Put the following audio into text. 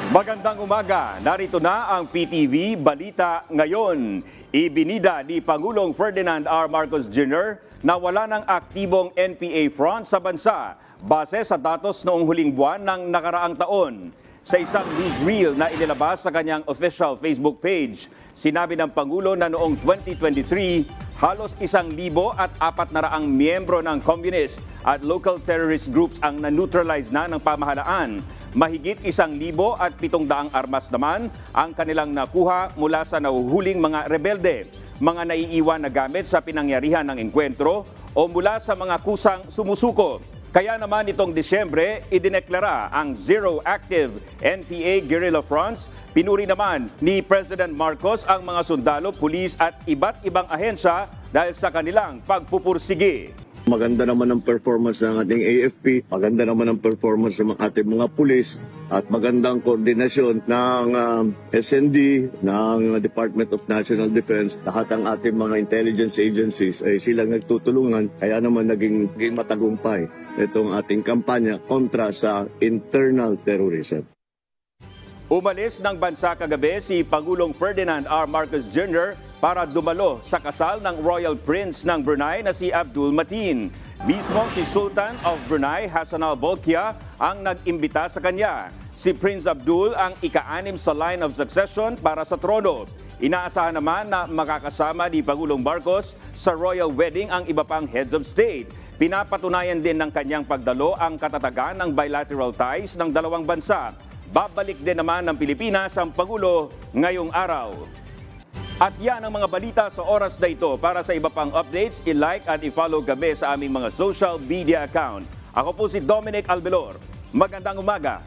Magandang umaga, narito na ang PTV Balita Ngayon. Ibinida ni Pangulong Ferdinand R. Marcos Jr. na wala ng aktibong NPA front sa bansa base sa datos noong huling buwan ng nakaraang taon. Sa isang newsreel na inilabas sa kanyang official Facebook page, sinabi ng Pangulo na noong 2023, halos 1,400 miyembro ng communist at local terrorist groups ang na-neutralize na ng pamahalaan. Mahigit 1,700 armas naman ang kanilang nakuha mula sa nahuhuling mga rebelde, mga naiiwan na gamit sa pinangyarihan ng engkwentro o mula sa mga kusang sumusuko. Kaya naman itong Disyembre, idineklara ang zero active NPA guerrilla fronts. Pinuri naman ni President Marcos ang mga sundalo, pulis at iba't ibang ahensya dahil sa kanilang pagpupursige. Maganda naman ang performance ng ating AFP, maganda naman ang performance ng ating mga pulis, at magandang koordinasyon ng SND, ng Department of National Defense. Lahat ng ating mga intelligence agencies ay silang nagtutulungan, kaya naman naging matagumpay itong ating kampanya kontra sa internal terrorism. Umalis ng bansa kagabi si Pangulong Ferdinand R. Marcos Jr. para dumalo sa kasal ng Royal Prince ng Brunei na si Abdul Mateen. Mismo si Sultan of Brunei Hassan Al Bolkiah ang nag-imbita sa kanya. Si Prince Abdul ang ika-6 sa line of succession para sa trono. Inaasahan naman na makakasama ni Pangulong Marcos sa royal wedding ang iba pang heads of state. Pinapatunayan din ng kanyang pagdalo ang katatagan ng bilateral ties ng dalawang bansa. Babalik din naman ng Pilipinas ang Pangulo ngayong araw. At yan ang mga balita sa oras na ito. Para sa iba pang updates, i-like at i-follow kami sa aming mga social media account. Ako po si Dominic Albelor. Magandang umaga.